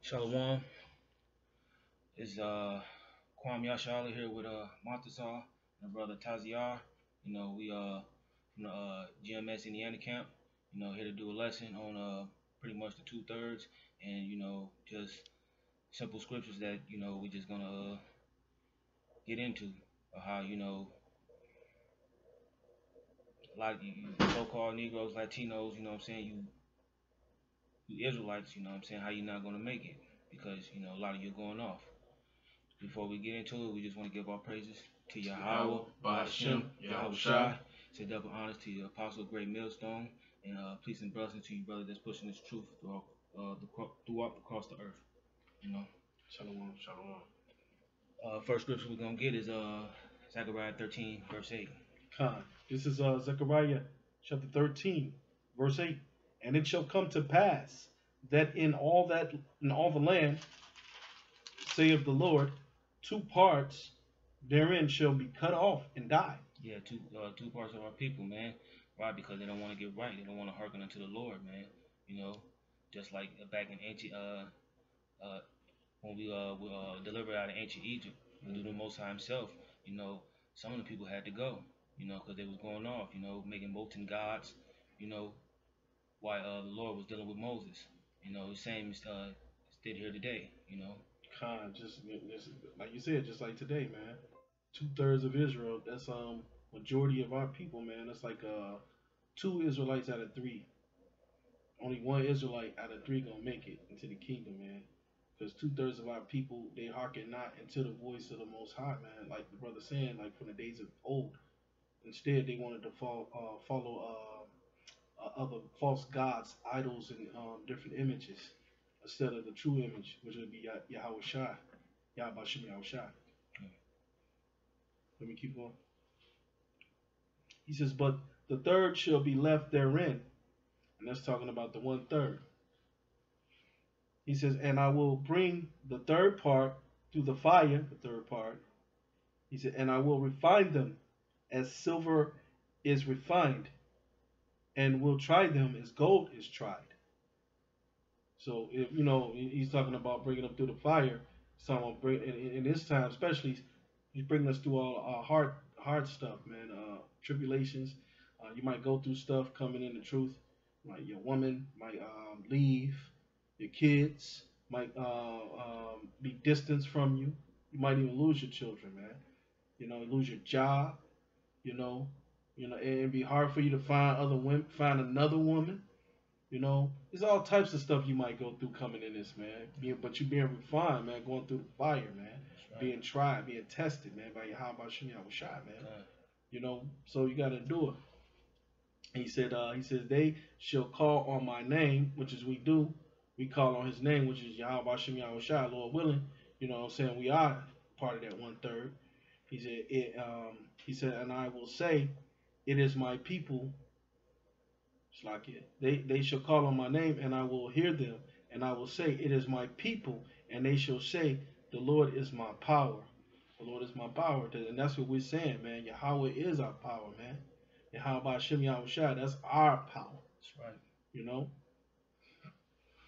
Shalom is Kwame Yashala here with Montazar and brother Taziar. We from the GMS Indiana camp. Here to do a lesson on pretty much the 2/3 and just simple scriptures that we just gonna get into how a lot of you so-called Negroes, Latinos, what I'm saying, you Israelites, what I'm saying, how you not gonna make it because a lot of you are going off. Before we get into it, we just want to give our praises to Yahweh, Ba'ashem, Yahweh Shai. Say double honors to the Apostle Great Millstone, and peace and blessings to you, brother, that's pushing this truth throughout across the earth. Shalom, shalom. First scripture we're gonna get is Zechariah 13, verse 8. Khan. This is Zechariah chapter 13, verse 8. And it shall come to pass that in all the land, saith the Lord, two parts therein shall be cut off and die. Yeah, two parts of our people, man. Why? Because they don't want to get right. They don't want to hearken unto the Lord, man. Just like back in ancient when we delivered out of ancient Egypt, through the Most High Himself. Some of the people had to go, because they was going off, making molten gods, while the Lord was dealing with Moses. The same still here today, Khan, just like you said, just like today, man. 2/3 of Israel. That's majority of our people, man. That's like 2 Israelites out of 3. Only 1 Israelite out of 3 gonna make it into the kingdom, man. Because 2/3 of our people, they hearken not into the voice of the Most High, man. Like the brother saying, like from the days of old. Instead, they wanted to follow other false gods, idols, and different images instead of the true image, which would be Yahweh Shai, Yahweh Shem Yahweh Shai. Let me keep going. He says, but the third shall be left therein. And that's talking about the 1/3. He says, and I will bring the third part through the fire, the third part. He said, and I will refine them as silver is refined, and will try them as gold is tried. So, if he's talking about bringing them through the fire. So, in this time, especially, he's bringing us through all our hard stuff, man. Tribulations. You might go through stuff coming in the truth. Like your woman might leave. Your kids might be distanced from you. You might even lose your children, man. Lose your job. And it'd be hard for you to find another woman. There's all types of stuff you might go through coming in this, man. But you being refined, man, going through the fire, man. Right. Being tried, being tested, man, by Yahweh Shem Yahweh Shai, man. So you gotta endure. He said, they shall call on my name, which is we do. We call on his name, which is Yahweh Shem Yahweh Shai, Lord willing. We are part of that 1/3. He said, and I will say, it is my people. It's like it. They shall call on my name, and I will hear them, and I will say, it is my people, and they shall say, the Lord is my power. The Lord is my power. And that's what we're saying, man. Yahweh is our power, man. Yahweh Shem Yahweh Shai, that's our power. That's right.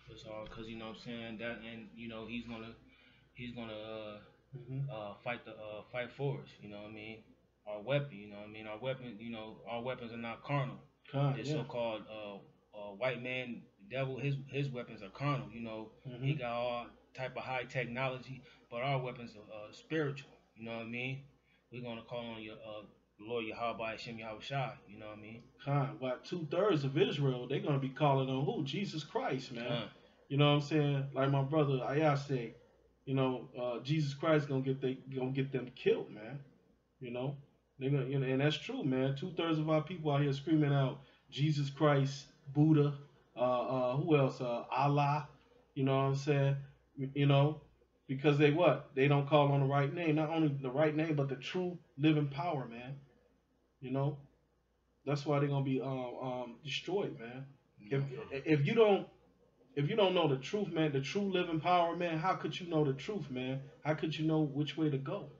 That's all because what I'm saying, that, and he's gonna fight for us. What I mean? Our weapon. Our weapons are not carnal. This so-called white man devil, his weapons are carnal. He got all type of high technology, but our weapons are spiritual. What I mean? We're gonna call on your Lord Yahweh Hashem Yahweh Shai. What I mean? What 2/3 of Israel, they're gonna be calling on who? Jesus Christ, man. You know what I'm saying? Like my brother Ayah say, Jesus Christ gonna get them killed, man. They're gonna, and that's true, man. 2/3 of our people out here screaming out Jesus Christ, Buddha, who else? Allah. You know what I'm saying? Because they what? They don't call on the right name. Not only the right name, but the true living power, man. That's why they're gonna be destroyed, man. If you don't know the truth, man, the true living power, man, how could you know the truth, man? How could you know which way to go?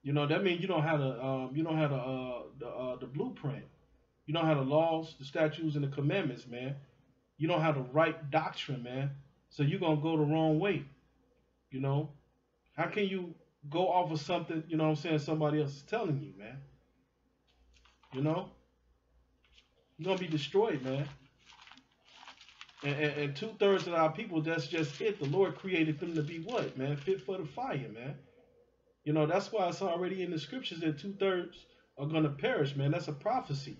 That means you don't have the blueprint. You don't have the laws, the statutes, and the commandments, man. You don't have the right doctrine, man. So you're gonna go the wrong way. You know, how can you go off of something? You know what I'm saying? Somebody else is telling you, man. You know, you're gonna be destroyed, man. And 2/3 of our people, that's just it. The Lord created them to be what, man? Fit for the fire, man. You know, that's why it's already in the scriptures that 2/3 are going to perish, man. That's a prophecy.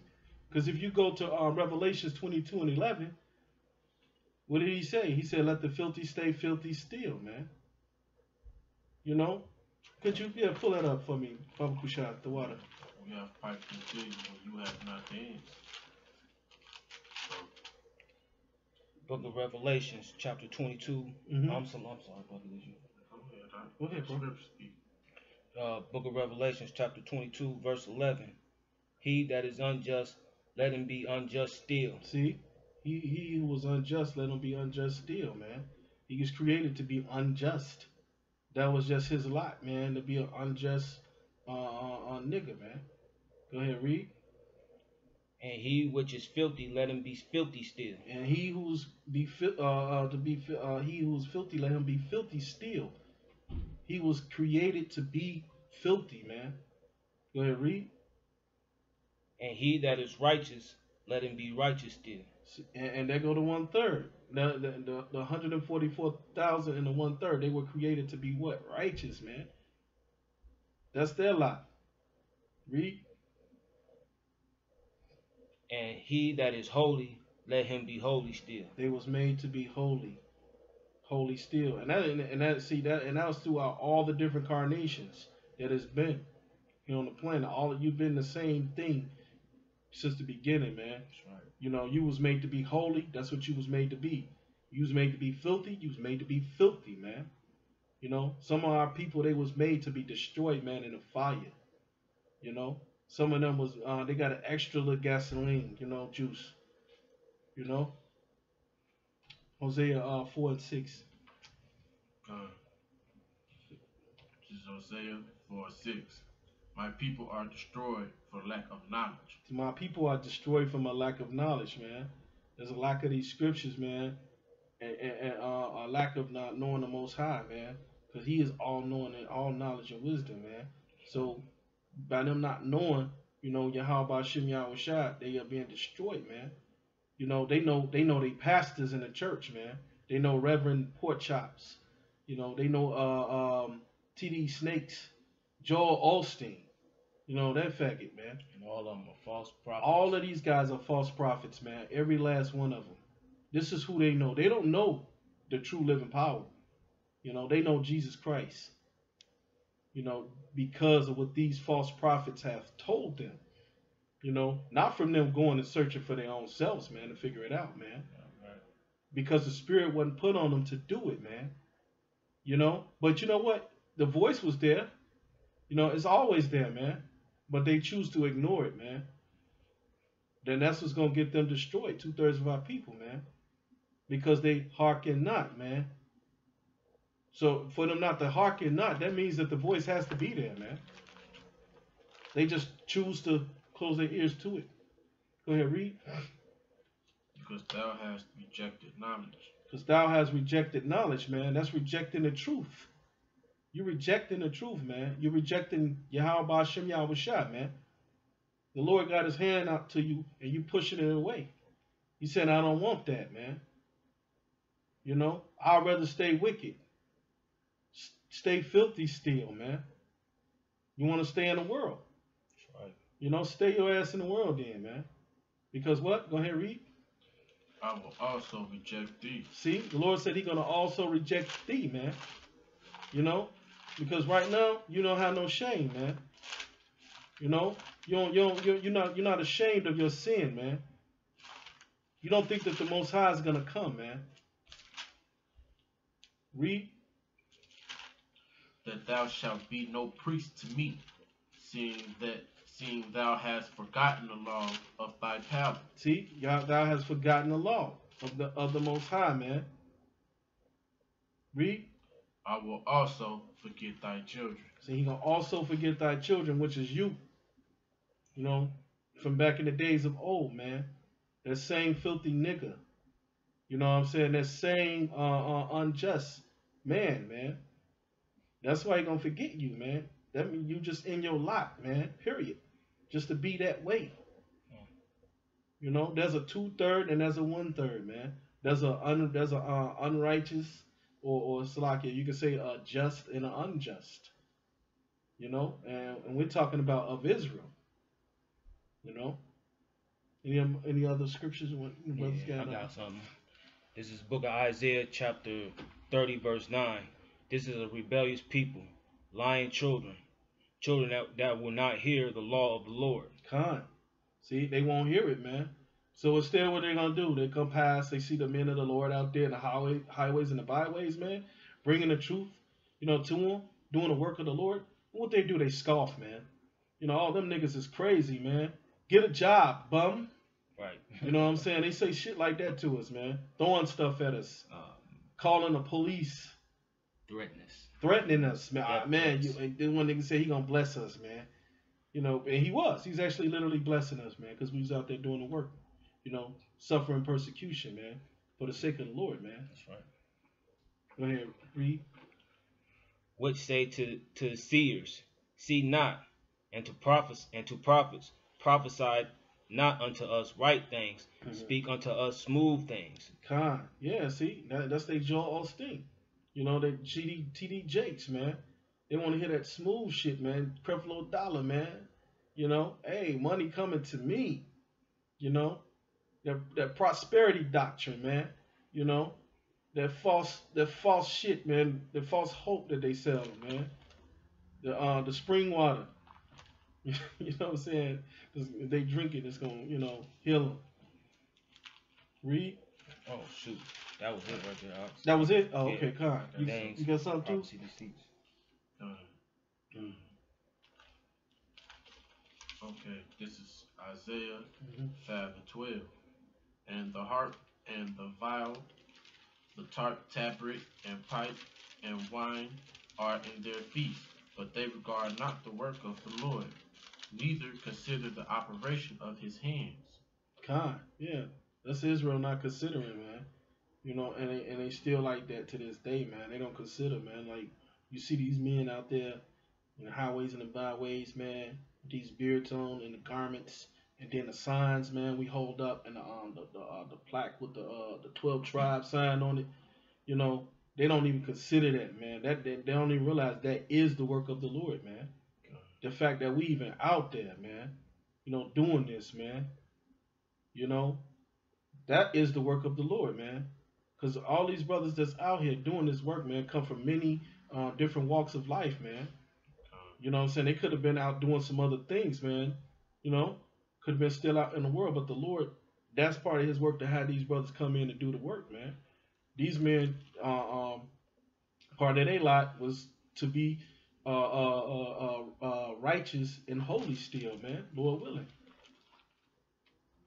Because if you go to Revelations 22 and 11, what did he say? He said, let the filthy stay filthy still, man. You know? Could you, pull that up for me, Baba Kushad, the water. We have pipes and things when you have nothing. Book of Revelations, chapter 22. I'm sorry, brother. Go ahead, bro. Book of Revelations, chapter 22, verse 11. He that is unjust, let him be unjust still. See? He who was unjust, let him be unjust still, man. He was created to be unjust. That was just his lot, man, to be an unjust nigga, man. Go ahead, read. And he which is filthy, let him be filthy still. And he who's he who's filthy, let him be filthy still. He was created to be filthy, man. Go ahead, read. And he that is righteous, let him be righteous still. And there go to 1/3. The 144,000 and the 1/3, they were created to be what? Righteous, man. That's their lot. Read. And he that is holy, let him be holy still. They was made to be holy, holy still, and that was throughout all the different carnations that has been here on the planet. All of you've been the same thing since the beginning, man. That's right. You know, you was made to be holy. That's what you was made to be. You was made to be filthy. You was made to be filthy, man. You know, some of our people, they was made to be destroyed, man, in a fire. You know. Some of them was, they got an extra little gasoline, you know, juice. You know? Hosea 4 and 6. This is Hosea 4 and 6. My people are destroyed for lack of knowledge. My people are destroyed from a lack of knowledge, man. There's a lack of these scriptures, man. And a lack of not knowing the Most High, man. Because He is all knowing and all knowledge and wisdom, man. So, by them not knowing, you know, Yahweh Shem Yahushua, they are being destroyed, man. You know, they know they pastors in the church, man. They know Reverend Pork Chops. You know, they know T.D. Snakes, Joel Osteen. You know, that faggot, man. And all of them are false prophets. All of these guys are false prophets, man. Every last one of them. This is who they know. They don't know the true living power. You know, they know Jesus Christ. You know, because of what these false prophets have told them. You know, not from them going and searching for their own selves, man, to figure it out, man. Right. Because the Spirit wasn't put on them to do it, man. You know, but you know what? The voice was there. You know, it's always there, man. But they choose to ignore it, man. Then that's what's going to get them destroyed, 2/3 of our people, man. Because they hearken not, man. So for them not to hearken not, that means that the voice has to be there, man. They just choose to close their ears to it. Go ahead, read. Because thou hast rejected knowledge. Because thou hast rejected knowledge, man. That's rejecting the truth. You're rejecting the truth, man. You're rejecting Yahweh Shem Yahushua, man. The Lord got His hand out to you, and you pushing it away. He said, I don't want that, man. You know, I'd rather stay wicked. Stay filthy still, man. You want to stay in the world. That's right. You know, stay your ass in the world then, man. Because what? Go ahead, read. I will also reject thee. See, the Lord said He's going to also reject thee, man. You know, because right now you don't have no shame, man. You know, you're not ashamed of your sin, man. You don't think that the Most High is going to come, man. Read. That thou shalt be no priest to me, seeing thou hast forgotten the law of thy power. See, thou hast forgotten the law of the Most High, man. Read. I will also forget thy children. See, He gonna also forget thy children, which is you. You know, from back in the days of old, man. That same filthy nigga. You know what I'm saying? That same unjust man. That's why he gonna forget you, man. That means you just in your lot, man. Period. Just to be that way. You know, there's a 2/3 and there's a 1/3, man. There's a unrighteous or Salakia. You can say a just and an unjust. You know, and we're talking about of Israel. You know, any other scriptures? Yeah, I got something. This is Book of Isaiah, chapter 30, verse 9. This is a rebellious people, lying children that will not hear the law of the Lord. Con. See, they won't hear it, man. So instead, what they're gonna do? They come past. They see the men of the Lord out there in the highways and the byways, man, bringing the truth, to them, doing the work of the Lord. What they do? They scoff, man. All them niggas is crazy, man. Get a job, bum. Right. You know what I'm saying? They say shit like that to us, man. Throwing stuff at us, calling the police, threatening us, man. Then one nigga say he gonna bless us, man. And he was. He's actually literally blessing us, man, because we was out there doing the work. Suffering persecution, man, for the sake of the Lord, man. That's right. Go ahead, read. Which say to the seers, see not, and to prophets, prophesy not unto us right things, speak unto us smooth things. Yeah, see, that's their Joel Osteen. They TD Jakes, man. They want to hear that smooth shit, man. Creflo Dollar, man. Hey, money coming to me. That prosperity doctrine, man. That false shit, man. The false hope that they sell, man. The spring water. You know what I'm saying? If they drink it, it's gonna, heal them. Read. Oh shoot, that was it right there. That was it. Oh, okay, Con. You got something too? Okay, this is Isaiah 5:12. And the harp and the viol, the tabret and pipe and wine are in their feast, but they regard not the work of the Lord, neither consider the operation of his hands. Yeah, that's Israel not considering, man. And they still like that to this day, man. They don't consider, man. Like, you see these men out there in the highways and the byways, man, with these beards on and the garments. And then the signs, man, we hold up, and the plaque with the 12 tribe sign on it. They don't even consider that, man. They don't even realize that is the work of the Lord, man. The fact that we even out there, man, doing this, man. That is the work of the Lord, man. Because all these brothers that's out here doing this work, man, come from many different walks of life, man. You know what I'm saying? They could have been out doing some other things, man. Could have been still out in the world, but the Lord, that's part of his work to have these brothers come in and do the work, man. These men, part of their lot was to be righteous and holy still, man, Lord willing.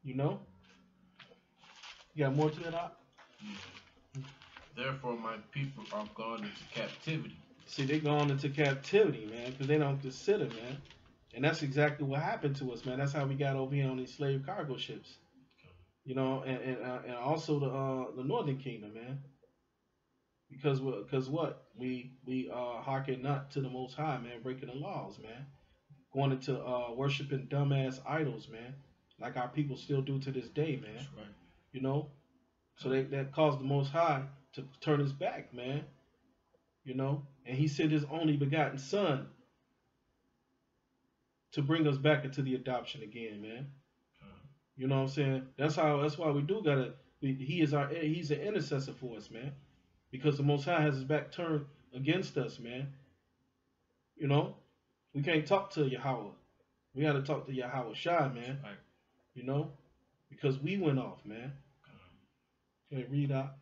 You got more to that out? Therefore my people are gone into captivity. See, they gone into captivity, man, because they don't consider, man. And that's exactly what happened to us, man. That's how we got over here on these slave cargo ships. And also the Northern Kingdom, man. Because what? We hearken not to the Most High, man, breaking the laws, man. Going into worshiping dumbass idols, man. Like our people still do to this day, man. That's right. So that caused the Most High to turn his back, man. And he sent his only begotten son to bring us back into the adoption again, man. You know what I'm saying? That's why we do gotta. He's an intercessor for us, man. Because the Most High has his back turned against us, man. We can't talk to Yahweh. We gotta talk to Yahweh Shai, man. Right. Because we went off, man. Okay, read out.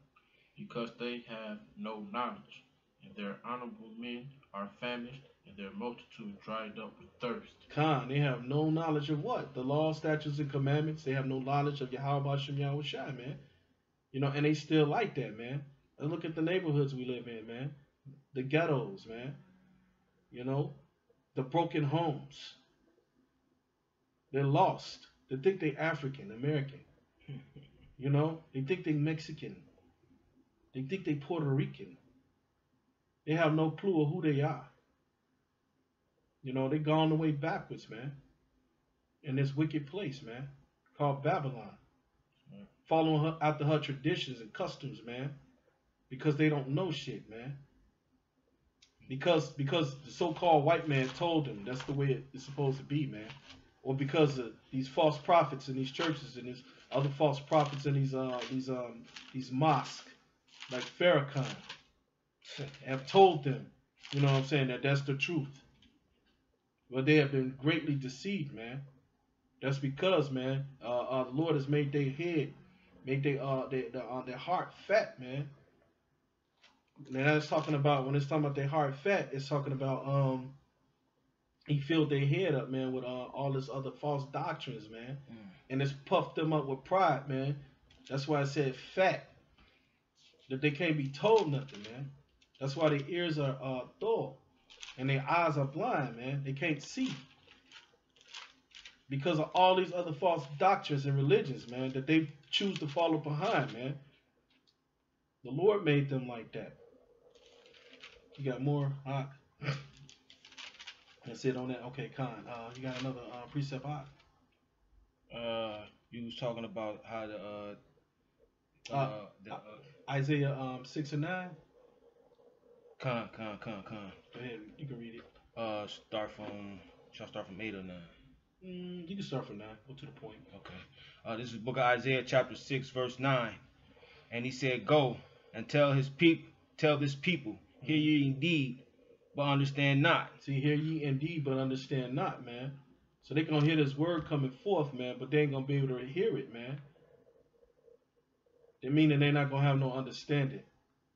Because they have no knowledge, and their honorable men are famished, and their multitude dried up with thirst. They have no knowledge of what? The law, statutes, and commandments. They have no knowledge of Yahweh Hashem Yahweh Shai, man. And they still like that, man. And look at the neighborhoods we live in, man. The ghettos, man. The broken homes. They're lost. They think they African, American. They think they Mexican. They think they Puerto Rican. They have no clue of who they are. You know, they gone the way backwards, man. In this wicked place, man, called Babylon. Following her after her traditions and customs, man. Because they don't know shit, man. Because the so-called white man told them that's the way it's supposed to be, man. Or because of these false prophets in these churches and these other false prophets in these mosques, like Farrakhan, have told them, you know what I'm saying, that that's the truth. But they have been greatly deceived, man. That's because, man, the Lord has made their head, made their heart fat, man. And that's talking about, when it's talking about their heart fat, it's talking about he filled their head up, man, with all this other false doctrines, man. And it's puffed them up with pride, man. That's why I said fat. That they can't be told nothing, man. That's why their ears are dull and their eyes are blind, man. They can't see. Because of all these other false doctrines and religions, man, that they choose to follow behind, man. The Lord made them like that. You got more? That's it on that. Okay, Khan. You got another precept? You was talking about how Isaiah 6 and 9. Con. Go ahead, you can read it. Shall I start from 8 or 9? You can start from 9. Go to the point. Okay. This is the book of Isaiah, chapter 6, verse 9. And he said, "Go and tell this people, hear ye indeed, but understand not." See, hear ye indeed, but understand not, man. So they gonna hear this word coming forth, man, but they ain't gonna be able to hear it, man. They meaning they're not gonna have no understanding.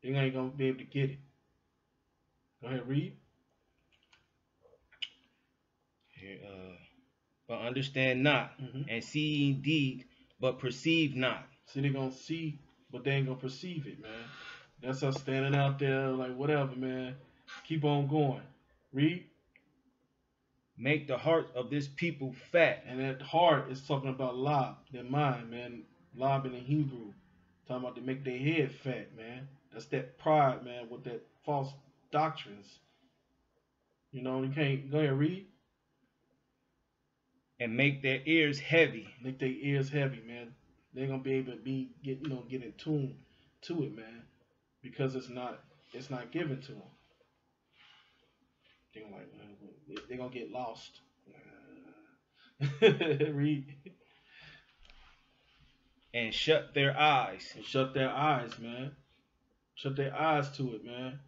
They ain't gonna be able to get it. Go ahead, read. Here, but understand not, and see indeed, but perceive not. See, they gonna see, but they ain't gonna perceive it, man. That's us standing out there like whatever, man. Keep on going. Read. Make the heart of this people fat. And that heart is talking about lob, their mind, man. Lob in the Hebrew. Talking about to make their head fat, man. That's that pride, man, with that false doctrines. You know, you can't go ahead, read. And make their ears heavy. Make their ears heavy, man. They're gonna be able to get in tune to it, man. Because it's not given to them. They're gonna get lost. Read. And shut their eyes. And shut their eyes, man. Shut their eyes to it, man.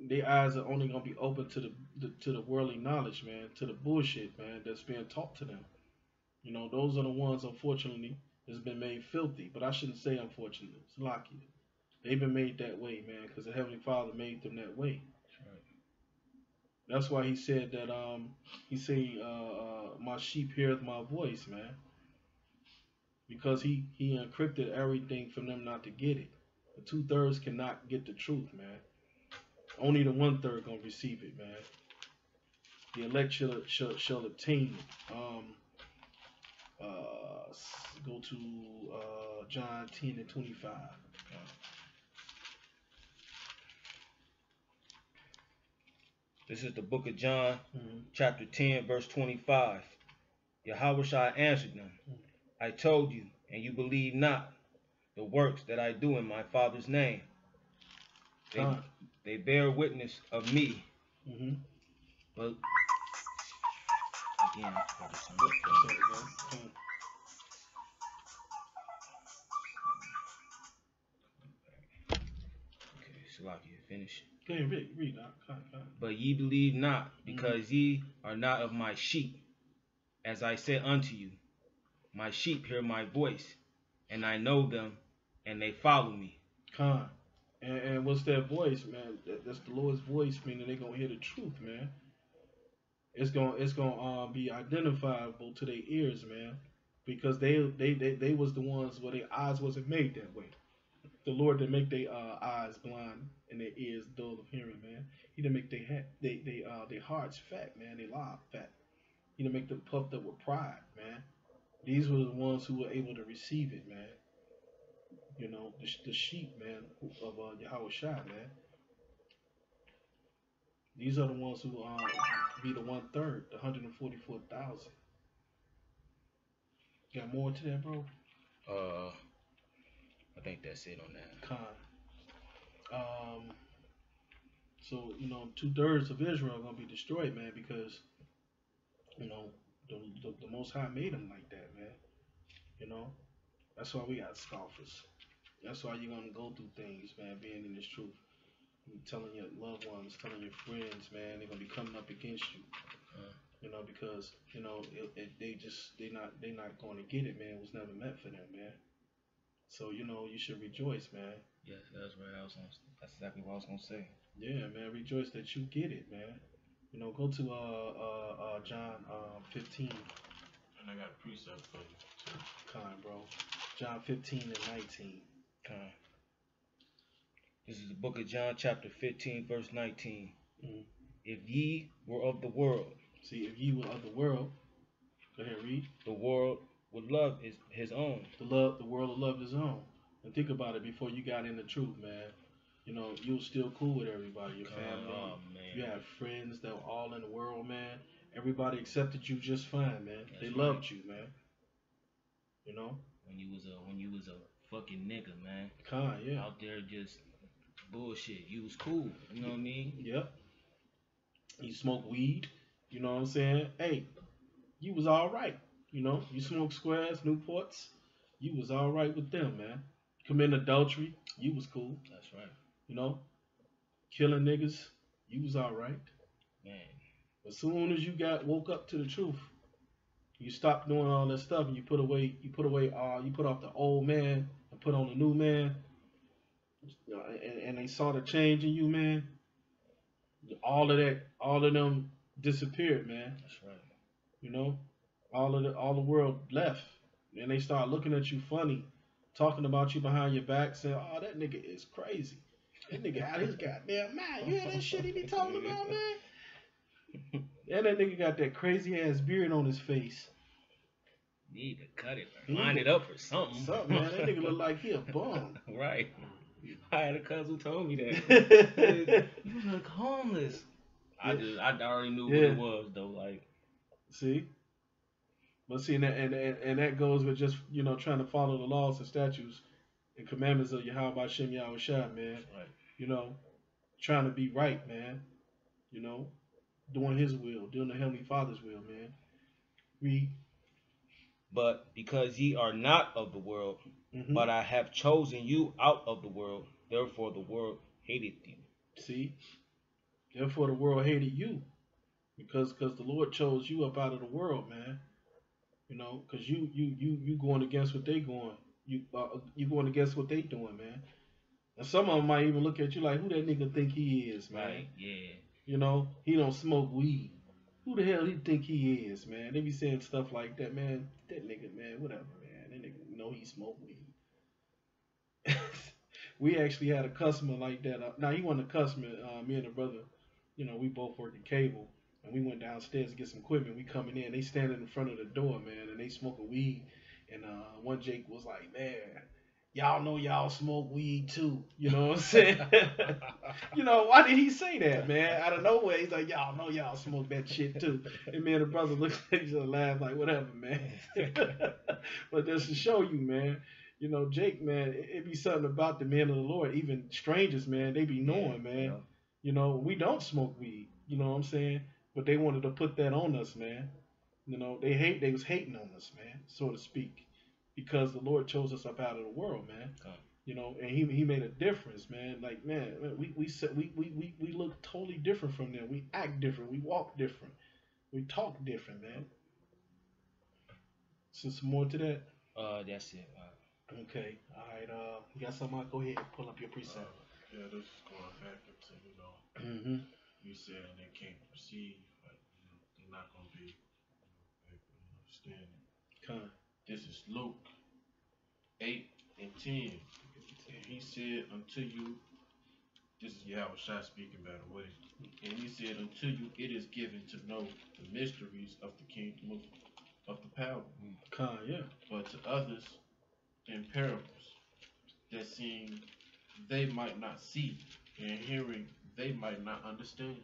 Their eyes are only gonna be open to the worldly knowledge, man, to the bullshit, man, that's being taught to them. You know, those are the ones, unfortunately, that's been made filthy. But I shouldn't say unfortunately. It's lucky. They've been made that way, man, because the Heavenly Father made them that way. That's why he said that my sheep heareth my voice, man. Because he encrypted everything for them not to get it. The 2/3 cannot get the truth, man. Only the 1/3 gonna receive it, man. The elect shall obtain it. Go to John 10 and 25. This is the book of John, chapter 10, verse 25. Yahushua answered them, I told you, and you believe not the works that I do in my Father's name. They bear witness of me. But again, Salaki, finish. Okay, read. But ye believe not, because ye are not of my sheep. As I said unto you, my sheep hear my voice, and I know them, and they follow me. And what's that voice, man? That's the Lord's voice, meaning they're gonna hear the truth, man. It's gonna be identifiable to their ears, man, because they was the ones where their eyes wasn't made that way. The Lord didn't make their eyes blind and their ears dull of hearing, man. He didn't make their hearts fat, man. They lob fat. He didn't make them puffed up with pride, man. These were the ones who were able to receive it, man. You know, the sheep, man, of Yahweh Shai, man. These are the ones who be the 1/3, the 144,000. Got more to that, bro? I think that's it on that. Con. So, you know, 2/3 of Israel are gonna be destroyed, man, because you know the Most High made them like that, man. You know, that's why we got scoffers. That's why you're gonna go through things, man, being in this truth. You telling your loved ones, telling your friends, man, they're gonna be coming up against you. You know, because you know they not going to get it, man. It was never meant for them, man. So you know you should rejoice, man. Yeah, that's right. That's exactly what I was gonna say. Yeah, man, rejoice that you get it, man. You know, go to John 15. And I got a precept for you too. Kind, bro. John 15 and 19. Kind. This is the book of John, chapter 15, verse 19. Mm-hmm. If ye were of the world. See, if ye were of the world, go ahead, read. The world would love his own. The world would love his own. And think about it before you got in the truth, man. You know, you were still cool with everybody, your family. Oh, man. You had friends that were all in the world, man. Everybody accepted you just fine, man. That's they right. loved you, man. You know? When you was a fucking nigga, man. Yeah. Out there just bullshit. You was cool. You know what I mean? Yep. You smoke weed. You know what I'm saying? Hey, you was all right. You know, you smoke squares, Newports. You was all right with them, man. Commit adultery. You was cool. That's right. You know, killing niggas. You was all right. Man. As soon as you woke up to the truth, you stopped doing all that stuff and you put off the old man and put on the new man. You know, and they saw the change in you, man. All of them disappeared, man. That's right. You know, all the world left, and they start looking at you funny, talking about you behind your back, saying, "Oh, that nigga is crazy. That nigga out his goddamn mind. You hear that shit he be talking about, man?" And that nigga got that crazy ass beard on his face. Need to cut it, man. Line it up or something. Something, man. That nigga look like he a bum. Right. I had a cousin who told me that. You look homeless. I already knew what it was though. Like, see, but see, and that goes with just trying to follow the laws and statutes and commandments of Yahweh Hashem Yahweh Shai, man. right. You know, trying to be right, man. You know, doing His will, doing the Heavenly Father's will, man. Read. But because ye are not of the world, Mm-hmm. but I have chosen you out of the world, therefore the world hated you. See? Therefore the world hated you. Because the Lord chose you up out of the world, man. You know, because you going against what they going. You going against what they doing, man. And some of them might even look at you like, who that nigga think he is, man? Right, yeah. You know, he don't smoke weed. Who the hell he think he is, man? They be saying stuff like that, man. That nigga, man, whatever, man. That nigga know he smoke weed. We actually had a customer like that. Now he wasn't a customer. Me and the brother, we both worked in cable, and we went downstairs to get some equipment. We coming in, they standing in front of the door, man, and they smoking weed. And one Jake was like, man, y'all know y'all smoke weed too. You know what I'm saying? Why did he say that, man? Out of nowhere, he's like, y'all know y'all smoke that shit too. And me and the brother looked at each other, laughed like, whatever, man. But just to show you, man. Jake, man, it be something about the men of the Lord, even strangers, man, they be knowing, man. Yeah. We don't smoke weed, you know what I'm saying? But they wanted to put that on us, man. They was hating on us, man, so to speak, because the Lord chose us up out of the world, man. And he made a difference, man. Like, man, we look totally different from them. We act different. We walk different. We talk different, man. So some more to that? That's it. Okay, all right. You got something? Go ahead, pull up your precept. Yeah, this is going back into Mm-hmm. You saying they can't receive, like they're not gonna be able to understand it. Come. This is Luke 8:10, and he said unto you, this is Yahweh Shai speaking, by the way, and he said unto you, it is given to know the mysteries of the kingdom of the power. Yeah. But to others in parables, that seeing they might not see, and hearing they might not understand.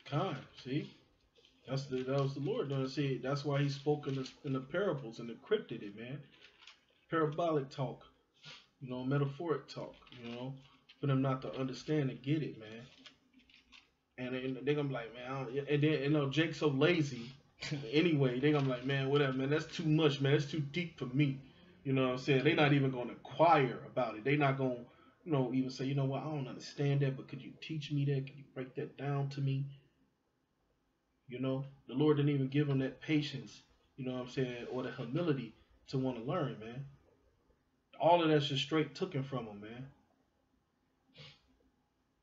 Kind, see? That was the Lord doing. See, that's why he spoke in the parables and encrypted it, man. Parabolic talk, metaphoric talk, for them not to understand and get it, man. And they're gonna be like, man, and then Jake's so lazy. Anyway, they're gonna be like, man, whatever, man, that's too much, man, that's too deep for me. You know what I'm saying? They're not even gonna inquire about it. They're not gonna, even say, you know what, I don't understand that, but could you teach me that? Could you break that down to me? The Lord didn't even give them that patience, you know what I'm saying, or the humility to want to learn, man. All of that's just straight taken from them, man.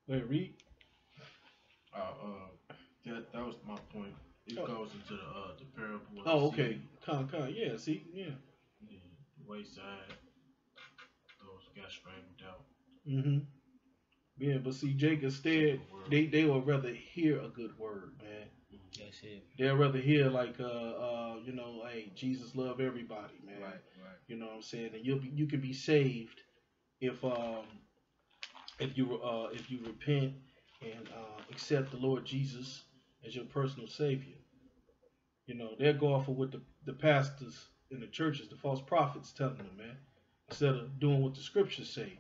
Wait, read. That was my point. It goes into the parable. Oh, okay. Con, yeah. See, yeah. The wayside, those got straightened out. Mm-hmm. Yeah, but see, Jake, instead, they would rather hear a good word, man. That's it. They'd rather hear like, hey, Jesus love everybody, man. Right. You know what I'm saying? And you can be saved if you repent and accept the Lord Jesus as your personal Savior. They'll go off of what the pastors in the churches, the false prophets, telling them, man, instead of doing what the scriptures say.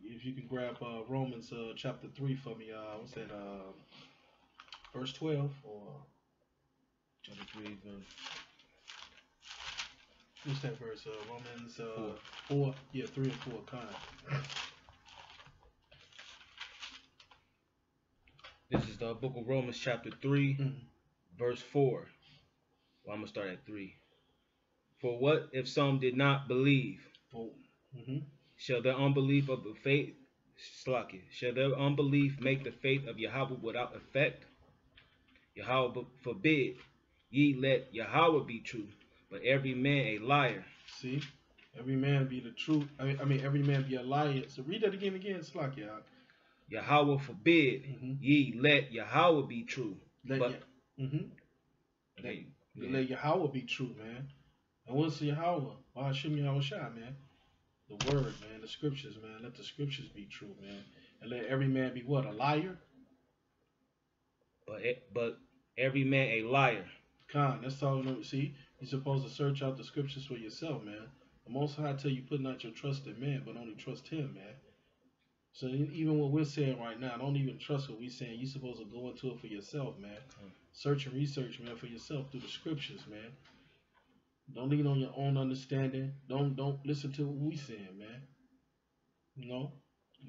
If you can grab Romans chapter 3 for me, what's that? Verse 12 or chapter 3 verse. What's that verse? Romans 4. Yeah, 3 and 4. Kind. This is the book of Romans chapter 3, verse 4. Well, I'm going to start at 3. For what if some did not believe? Shall their unbelief of the faith, shall their unbelief make the faith of Yahweh without effect? Yahweh forbid. Ye let Yahweh be true, but every man a liar. See? Every man be the truth. I mean, every man be a liar. So read that again, Slakia. Yahweh forbid. Ye let Yahweh be true. Let Yahweh be true, man. And what's Yahweh? Hashem Yahweh Shai, man. The word, man. The scriptures, man. Let the scriptures be true, man. And let every man be what? A liar? But every man a liar. Con, that's all. See, you're supposed to search out the scriptures for yourself, man. The Most High tell you put not your trust in man, but only trust Him, man. So even what we're saying right now, don't even trust what we're saying. You're supposed to go into it for yourself, man. Search and research, man, for yourself through the scriptures, man. Don't lean on your own understanding. Don't listen to what we're saying, man.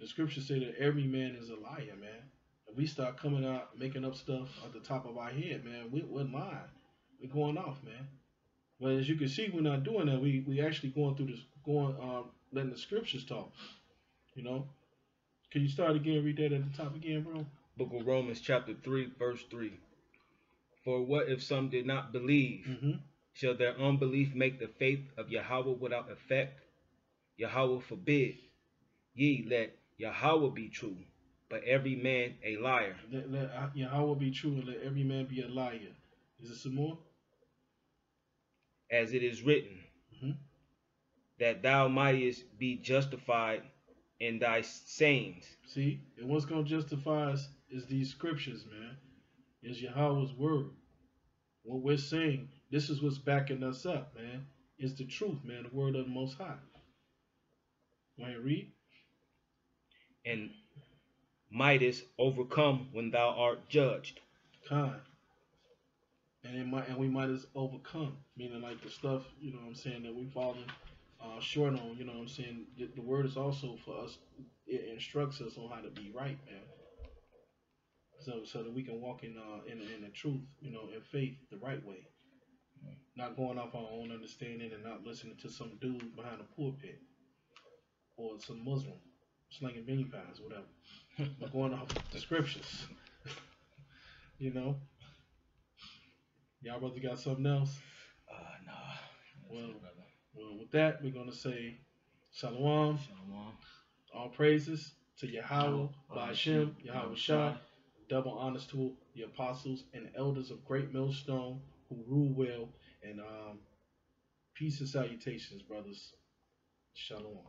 The scriptures say that every man is a liar, man. If we start coming out making up stuff at the top of our head, man, we're lying. We're going off, man. But as you can see, we're not doing that. We actually letting the scriptures talk. Can you start again? Read that at the top again, bro. Book of Romans chapter 3, verse 3. For what if some did not believe? Shall their unbelief make the faith of Yahweh without effect? Yahweh forbid. Ye let Yahweh be true, but every man a liar. Let Yahweh be true, and let every man be a liar. Is it some more? As it is written, that thou mightest be justified in thy sayings. See, and what's going to justify us is these scriptures, man. Is Yahweh's word. What we're saying, this is what's backing us up, man. It's the truth, man. The word of the Most High. Want to read? And mightest overcome when thou art judged. Kind. And we might as overcome, meaning like the stuff, you know what I'm saying, that we've fallen short on, you know what I'm saying. The word is also for us, it instructs us on how to be right, man. So that we can walk in the truth, in faith, the right way. Not going off our own understanding and not listening to some dude behind a pulpit or some Muslim slinging bean pies, whatever. But going off the scriptures. Y'all brother got something else? Nah. Well, with that, we're going to say Shalom. All praises to Yahweh, Ba'ashem, Yahweh Shah. Double honors to the apostles and elders of Great Millstone who rule well. And peace and salutations, brothers. Shalom.